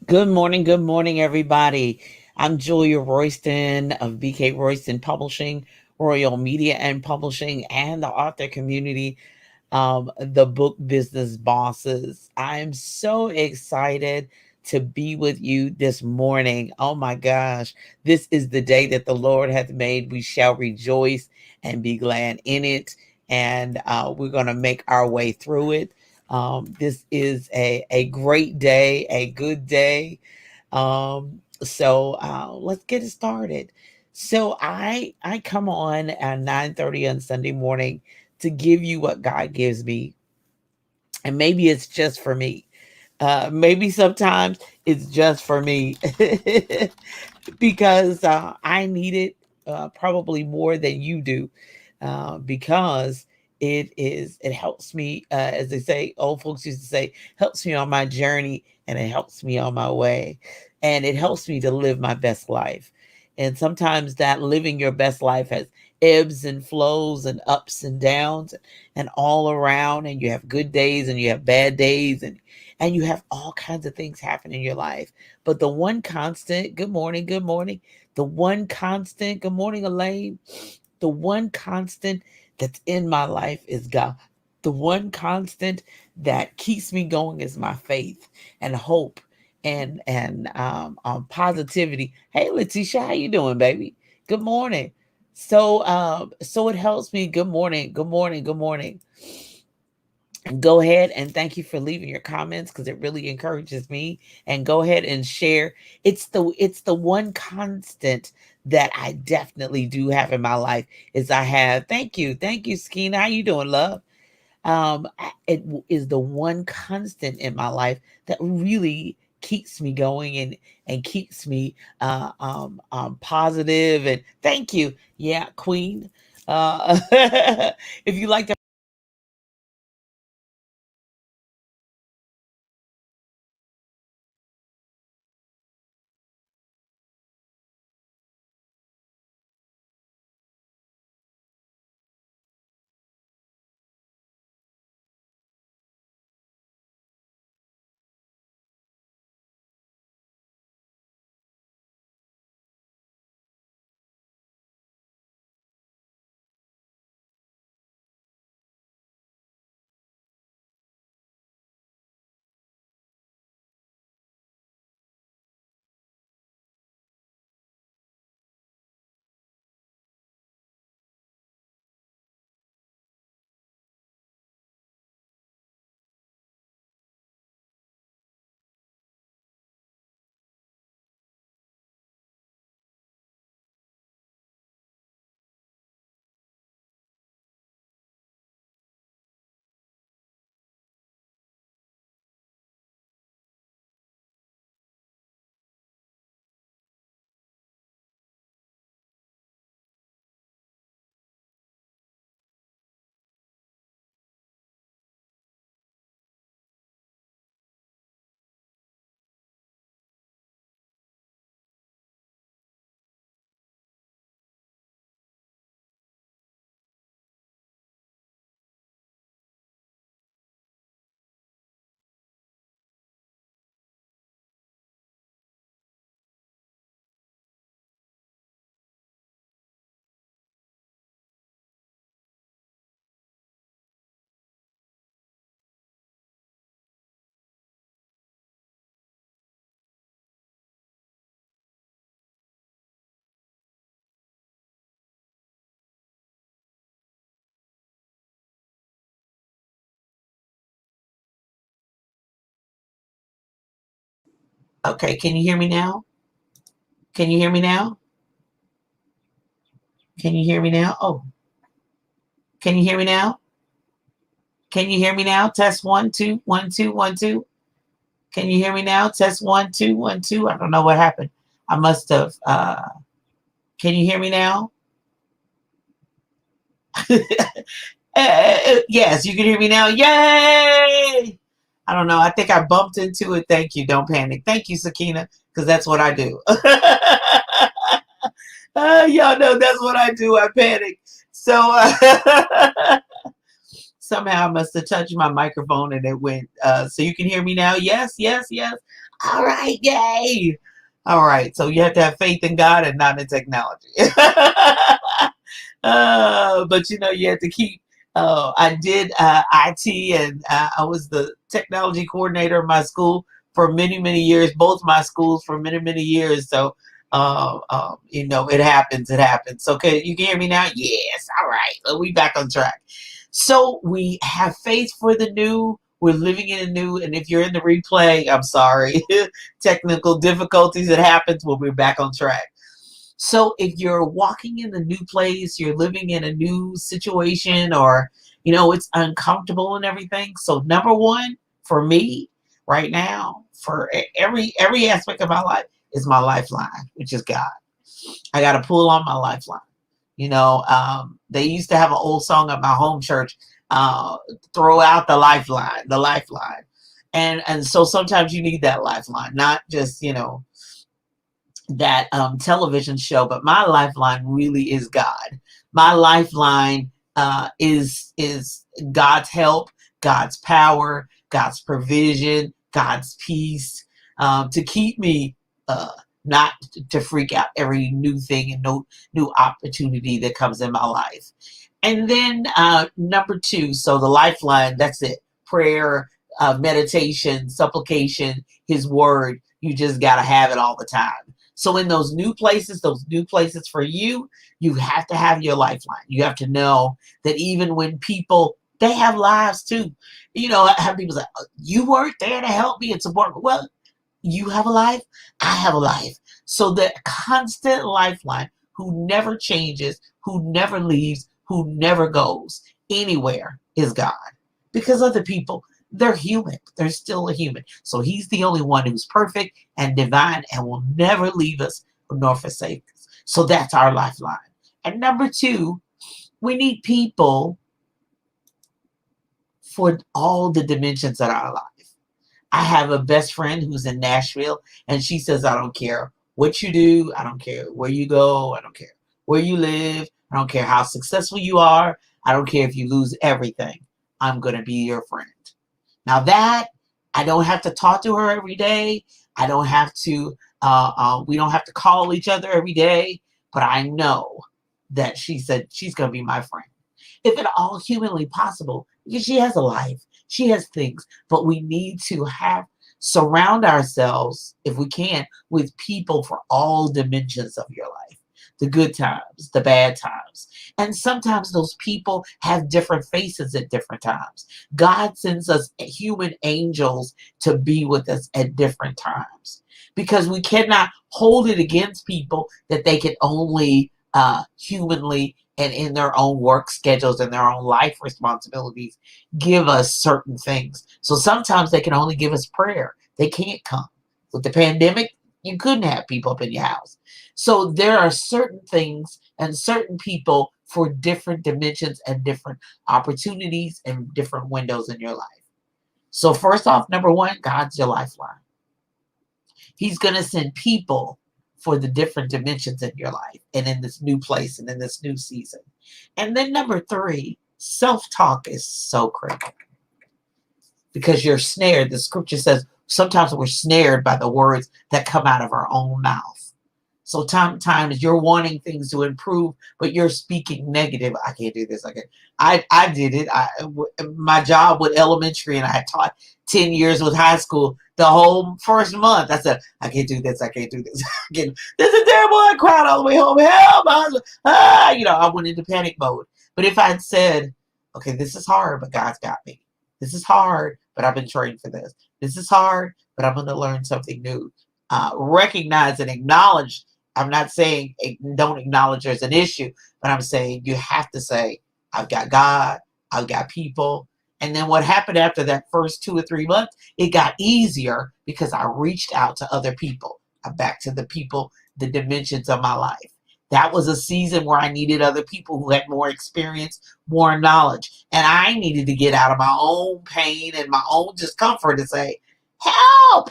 Good morning, everybody. I'm Julia Royston of BK Royston Publishing, Royal Media and Publishing, and the author community, the book business bosses. I'm so excited to be with you this morning. Oh my gosh, this is the day that the Lord hath made. We shall rejoice and be glad in it. And we're going to make our way through it. This is a great day, a good day. So let's get it started. So I come on at 9:30 on Sunday morning to give you what God gives me. And maybe it's just for me. Maybe sometimes it's just for me because I need it probably more than you do because it helps me, as they say, old folks used to say, helps me on my journey and it helps me on my way and it helps me to live my best life. And sometimes that living your best life has ebbs and flows and ups and downs and all around, and you have good days and you have bad days, and you have all kinds of things happen in your life. But the one constant, good morning, the one constant, good morning, Elaine, the one constant that's in my life is God. The one constant that keeps me going is my faith and hope and positivity. Hey, Letitia, how you doing, baby? Good morning. So it helps me. Good morning. Good morning. Good morning. And go ahead and thank you for leaving your comments because it really encourages me. And go ahead and share. It's the one constant that I definitely do have in my life is I have. Thank you, Skeena. How you doing, love? It is the one constant in my life that really keeps me going and keeps me positive. And thank you, yeah, Queen. If you like to. Okay, can you hear me now? Can you hear me now? Can you hear me now? Oh, can you hear me now? Can you hear me now? Test one, two, one, two, one, two. Can you hear me now? Test one, two, one, two. I don't know what happened. I must have. Can you hear me now? Yes, you can hear me now. Yay! I don't know. I think I bumped into it. Thank you. Don't panic. Thank you, Sakina, because that's what I do. Y'all know that's what I do. I panic. So, Somehow I must have touched my microphone and it went. So you can hear me now? Yes, yes, yes. All right, yay. All right. So you have to have faith in God and not in technology. But you have to keep. I did IT, and I was the technology coordinator of my school for many, many years. Both my schools for many, many years. So, it happens. It happens. Okay, you can hear me now. Yes. All right. So we back on track. So we have faith for the new. We're living in a new, and if you're in the replay, I'm sorry. Technical difficulties. It happens when we're back on track. So if you're walking in a new place, you're living in a new situation, or it's uncomfortable and everything. So number one for me right now, for every aspect of my life, is my lifeline, which is God. I got to pull on my lifeline. They used to have an old song at my home church, throw out the lifeline. And so sometimes you need that lifeline, not just, that television show, but my lifeline really is God. My lifeline is God's help, God's power, God's provision, God's peace, to keep me not to freak out every new thing and no new opportunity that comes in my life. And then number two, so the lifeline, that's it. Prayer, meditation, supplication, his word. You just got to have it all the time. So in those new places for you, you have to have your lifeline. You have to know that even when people, they have lives too. I have people say, you weren't there to help me and support me. Well, you have a life, I have a life. So the constant lifeline, who never changes, who never leaves, who never goes anywhere, is God. Because other people, they're human. They're still a human. So he's the only one who's perfect and divine and will never leave us nor forsake us. So that's our lifeline. And number two, we need people for all the dimensions of our life. I have a best friend who's in Nashville, and she says, I don't care what you do. I don't care where you go. I don't care where you live. I don't care how successful you are. I don't care if you lose everything. I'm going to be your friend. Now that, I don't have to talk to her every day. I don't have to, we don't have to call each other every day, but I know that she said she's going to be my friend. If at all humanly possible, because she has a life, she has things, but we need to surround ourselves, if we can, with people for all dimensions of your life. The good times, the bad times. And sometimes those people have different faces at different times. God sends us human angels to be with us at different times, because we cannot hold it against people that they can only humanly and in their own work schedules and their own life responsibilities give us certain things. So sometimes they can only give us prayer. They can't come. With the pandemic, you couldn't have people up in your house. So there are certain things and certain people for different dimensions and different opportunities and different windows in your life. So first off, number one, God's your lifeline. He's going to send people for the different dimensions in your life and in this new place and in this new season. And then number three, self-talk is so critical, because you're snared. The scripture says sometimes we're snared by the words that come out of our own mouth. So sometimes you're wanting things to improve, but you're speaking negative. I can't do this. I did it. My job with elementary, and I had taught 10 years with high school. The whole first month, I said, I can't do this. I can't do this. This is terrible. I cried all the way home. Help! I went into panic mode. But if I had said, okay, this is hard, but God's got me. This is hard, but I've been trained for this. This is hard, but I'm going to learn something new. Recognize and acknowledge. I'm not saying don't acknowledge there's an issue, but I'm saying you have to say, I've got God, I've got people. And then what happened after that first 2 or 3 months, it got easier because I reached out to other people. I'm back to the people, the dimensions of my life. That was a season where I needed other people who had more experience, more knowledge. And I needed to get out of my own pain and my own discomfort and say, help!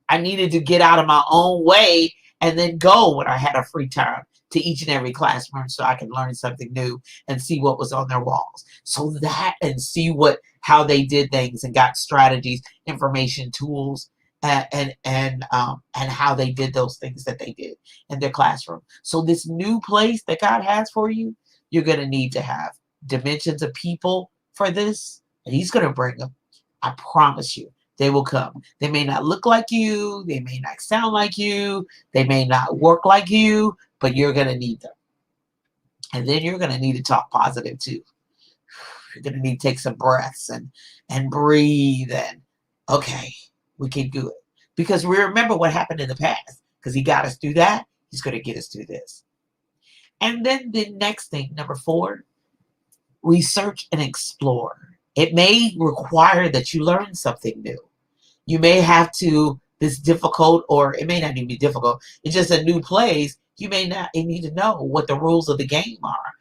I needed to get out of my own way and then go when I had a free time to each and every classroom so I can learn something new and see what was on their walls. So that, and see how they did things and got strategies, information, tools, and how they did those things that they did in their classroom. So this new place that God has for you, you're going to need to have dimensions of people for this, and He's going to bring them. I promise you, they will come. They may not look like you, they may not sound like you, they may not work like you, but you're going to need them. And then you're going to need to talk positive too. You're going to need to take some breaths and breathe, and okay, we can do it. Because we remember what happened in the past. Because He got us through that, He's going to get us through this. And then the next thing, number 4, research and explore. It may require that you learn something new. You may have to, this difficult, or it may not even be difficult. It's just a new place. You may not need to know what the rules of the game are.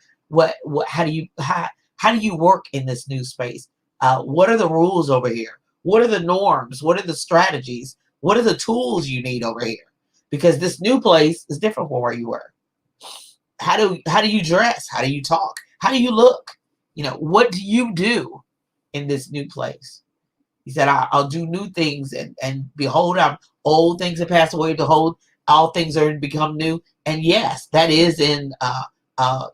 How do you work in this new space? What are the rules over here? What are the norms? What are the strategies? What are the tools you need over here? Because this new place is different from where you were. How do you dress? How do you talk? How do you look? What do you do in this new place? He said, I'll do new things, and behold, old things have passed away. Behold, all things are become new. And yes, that is in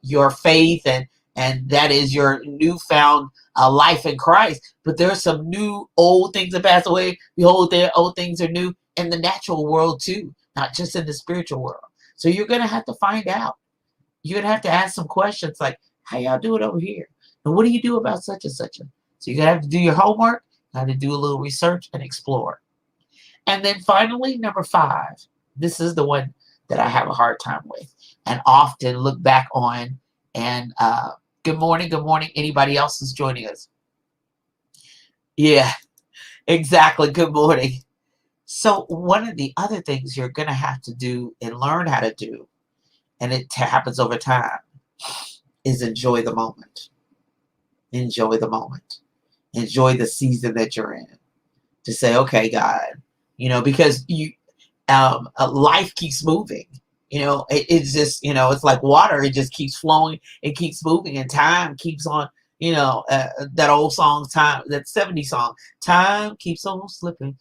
your faith, and that is your newfound life in Christ. But there's some new old things that pass away. Behold, their old things are new in the natural world too, not just in the spiritual world. So you're going to have to find out. You're going to have to ask some questions like, how y'all do it over here? And what do you do about such and such? So you're going to have to do your homework, you have to do a little research and explore. And then finally, number 5, this is the one that I have a hard time with and often look back on. And good morning. Anybody else is joining us? Yeah, exactly. Good morning. So one of the other things you're going to have to do and learn how to do, and it happens over time, is enjoy the moment. Enjoy the moment. Enjoy the season that you're in. To say, okay, God, because life keeps moving. It's just, it's like water. It just keeps flowing. It keeps moving, and time keeps on. That old song, time, that 70s song, time keeps on slipping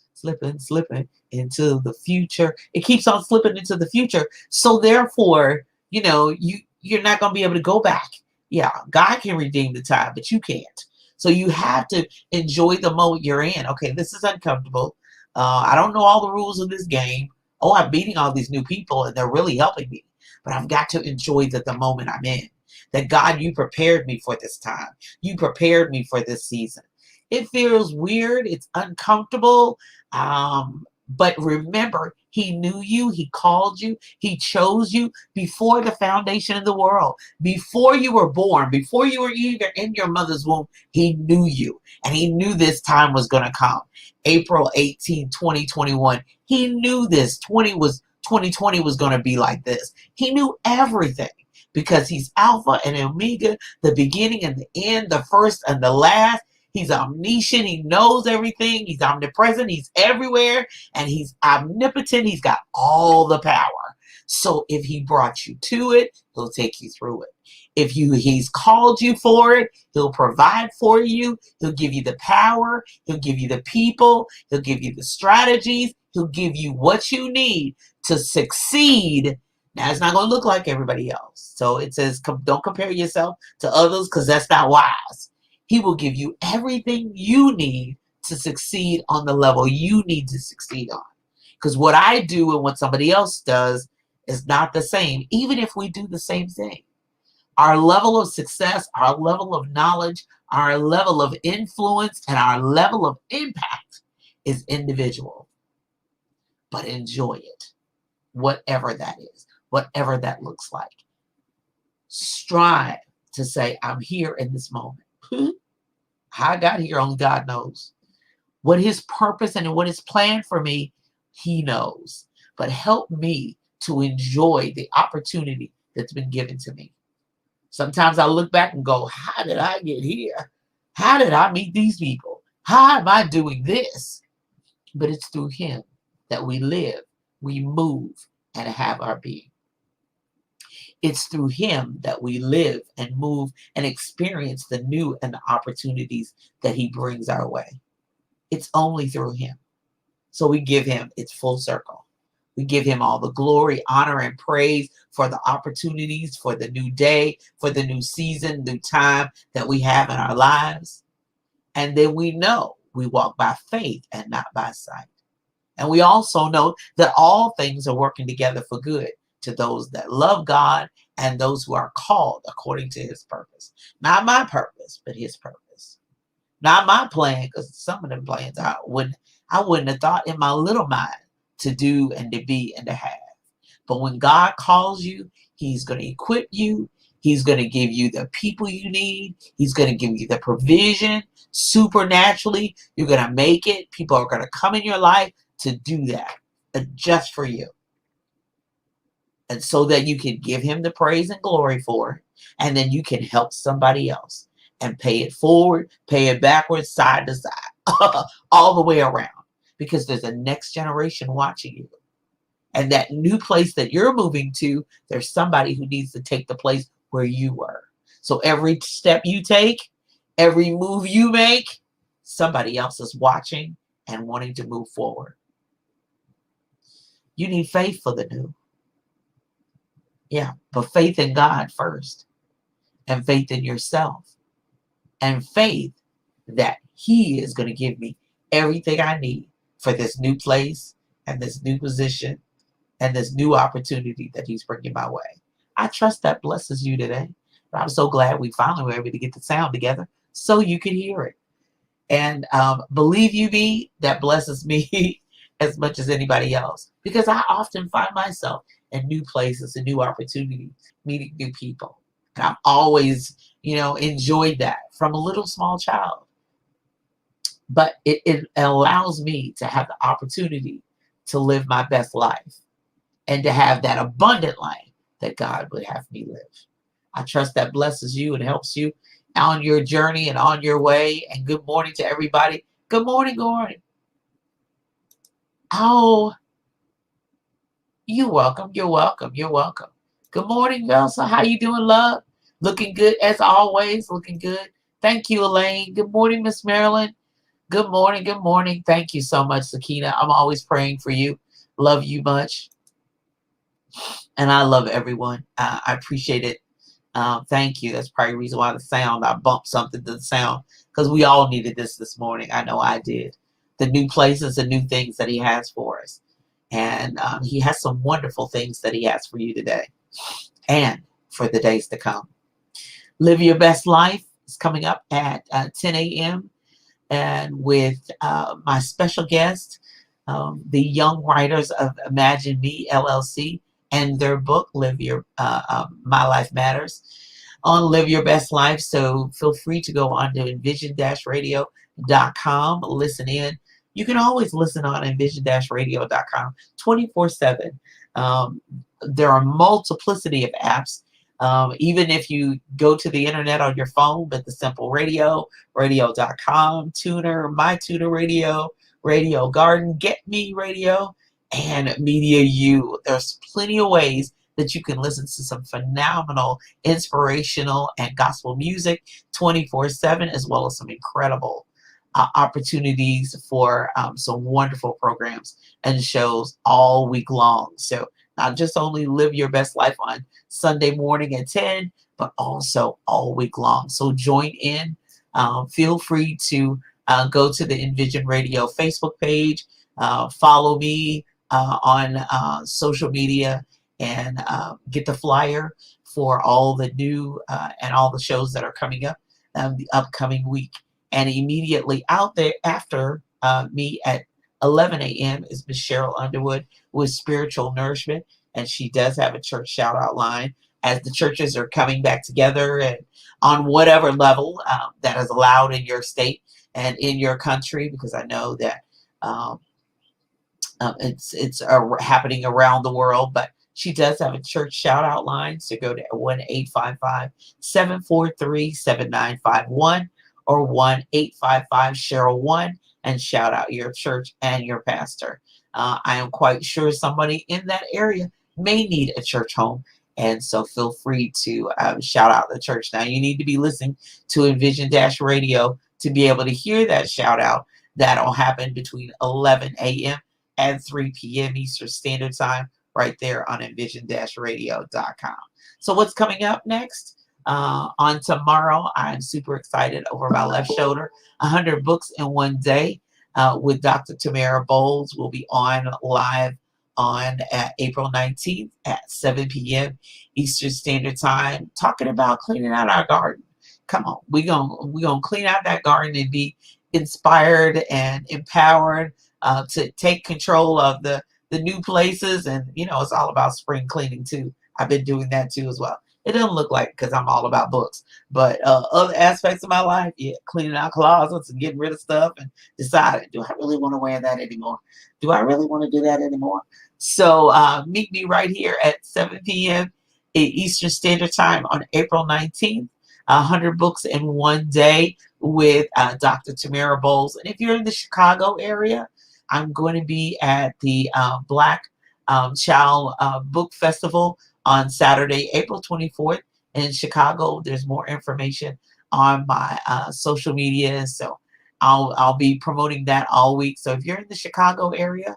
into the future. It keeps on slipping into the future. So therefore, you're not going to be able to go back. Yeah, God can redeem the time, but you can't. So you have to enjoy the moment you're in. Okay, this is uncomfortable. I don't know all the rules of this game. Oh, I'm meeting all these new people, and they're really helping me. But I've got to enjoy the moment I'm in. That God, you prepared me for this time. You prepared me for this season. It feels weird. It's uncomfortable. But remember, He knew you. He called you. He chose you before the foundation of the world. Before you were born, before you were even in your mother's womb, He knew you. And He knew this time was going to come. April 18, 2021. He knew this. 2020 was going to be like this. He knew everything. Because He's Alpha and Omega, the beginning and the end, the first and the last. He's omniscient. He knows everything. He's omnipresent. He's everywhere. And He's omnipotent. He's got all the power. So if He brought you to it, He'll take you through it. If He's called you for it, He'll provide for you. He'll give you the power. He'll give you the people. He'll give you the strategies. He'll give you what you need to succeed. Now, it's not going to look like everybody else. So it says, don't compare yourself to others, because that's not wise. He will give you everything you need to succeed on the level you need to succeed on. Because what I do and what somebody else does is not the same, even if we do the same thing. Our level of success, our level of knowledge, our level of influence, and our level of impact is individual. But enjoy it, whatever that is. Whatever that looks like. Strive to say, I'm here in this moment. How I got here, only God knows. What His purpose and what His plan for me, He knows. But help me to enjoy the opportunity that's been given to me. Sometimes I look back and go, how did I get here? How did I meet these people? How am I doing this? But it's through Him that we live, we move, and have our being. It's through him that we live and move and experience the new and the opportunities that he brings our way. It's only through him. So we give him, it's full circle. We give him all the glory, honor, and praise for the opportunities, for the new day, for the new season, new time that we have in our lives. And then we know we walk by faith and not by sight. And we also know that all things are working together for good to those that love God and those who are called according to his purpose. Not my purpose, but his purpose. Not my plan, because some of them plans I wouldn't have thought in my little mind to do and to be and to have. But when God calls you, he's going to equip you. He's going to give you the people you need. He's going to give you the provision supernaturally. You're going to make it. People are going to come in your life to do that just for you. And so that you can give him the praise and glory for it. And then you can help somebody else and pay it forward, pay it backwards, side to side, all the way around. Because there's a next generation watching you. And that new place that you're moving to, there's somebody who needs to take the place where you were. So every step you take, every move you make, somebody else is watching and wanting to move forward. You need faith for the new. Yeah, but faith in God first, and faith in yourself, and faith that he is going to give me everything I need for this new place and this new position and this new opportunity that he's bringing my way. I trust that blesses you today. But I'm so glad we finally were able to get the sound together so you could hear it. And believe you me, that blesses me as much as anybody else, because I often find myself in new places and new opportunities, meeting new people. And I've always, enjoyed that from a little small child. But it allows me to have the opportunity to live my best life and to have that abundant life that God would have me live. I trust that blesses you and helps you on your journey and on your way. And good morning to everybody. Good morning, Gordon. Oh, you're welcome. You're welcome. You're welcome. Good morning, Elsa. How you doing, love? Looking good as always. Looking good. Thank you, Elaine. Good morning, Miss Marilyn. Good morning. Good morning. Thank you so much, Sakina. I'm always praying for you. Love you much. And I love everyone. I appreciate it. Thank you. That's probably the reason why I bumped something to the sound, because we all needed this morning. I know I did. The new places and new things that he has for us. And he has some wonderful things that he has for you today and for the days to come. Live Your Best Life is coming up at 10 a.m. and with my special guest, the young writers of Imagine Me, LLC, and their book, My Life Matters, on Live Your Best Life. So feel free to go on to envision-radio.com, listen in. You can always listen on envision-radio.com 24/7. There are multiplicity of apps. Even if you go to the internet on your phone, but the simple radio.com, Tuner, My Tuner Radio, Radio Garden, Get Me Radio, and Media U. There's plenty of ways that you can listen to some phenomenal, inspirational, and gospel music 24/7, as well as some incredible opportunities for some wonderful programs and shows all week long. So not just only Live Your Best Life on Sunday morning at 10, but also all week long. So join in. Feel free to go to the Envision Radio Facebook page. Follow me on social media and get the flyer for all the new and all the shows that are coming up the upcoming week. And immediately out there after me at 11 a.m. is Miss Cheryl Underwood with Spiritual Nourishment. And she does have a church shout out line as the churches are coming back together and on whatever level that is allowed in your state and in your country, because I know that it's happening around the world. But she does have a church shout out line. So go to 1-855-743-7951 or 1-855-Cheryl1 and shout out your church and your pastor. I am quite sure somebody in that area may need a church home, And so feel free to shout out the church. Now you need to be listening to Envision Dash Radio to be able to hear that shout out. That'll happen between 11 a.m. and 3 p.m. Eastern Standard Time right there on envision-radio.com. So what's coming up next? On tomorrow, I'm super excited over my left shoulder. 100 books in one day with Dr. Tamara Bowles will be on live on April 19th at 7 p.m. Eastern Standard Time, talking about cleaning out our garden. Come on, we gonna clean out that garden and be inspired and empowered to take control of the new places. And it's all about spring cleaning too. I've been doing that too as well. It doesn't look like because I'm all about books, but other aspects of my life, yeah, cleaning out closets and getting rid of stuff and deciding, do I really want to wear that anymore? Do I really want to do that anymore? So meet me right here at 7 p.m. Eastern Standard Time on April 19th. 100 books in one day with Dr. Tamara Bowles. And if you're in the Chicago area, I'm going to be at the Black Child Book Festival on Saturday, April 24th in Chicago. There's more information on my social media. So I'll be promoting that all week. So if you're in the Chicago area,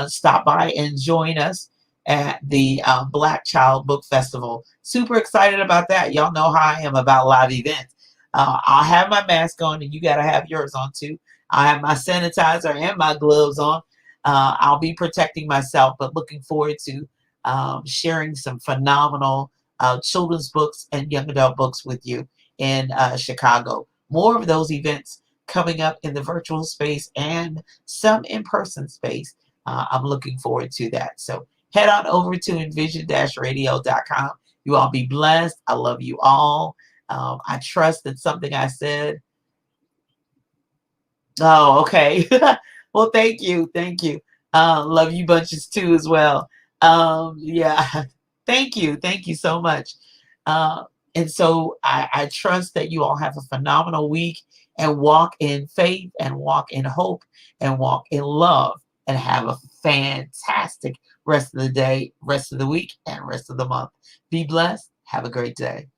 stop by and join us at the Black Child Book Festival. Super excited about that. Y'all know how I am about live events. I'll have my mask on, and you got to have yours on too. I have my sanitizer and my gloves on. I'll be protecting myself, but looking forward to sharing some phenomenal children's books and young adult books with you in Chicago. More of those events coming up in the virtual space and some in-person space. I'm looking forward to that. So head on over to envision-radio.com. You all be blessed. I love you all. I trust that something I said. Oh, okay. Well, thank you. Thank you. Love you bunches too as well. Yeah. Thank you. Thank you so much. Uh, and so I trust that you all have a phenomenal week and walk in faith and walk in hope and walk in love and have a fantastic rest of the day, rest of the week, and rest of the month. Be blessed. Have a great day.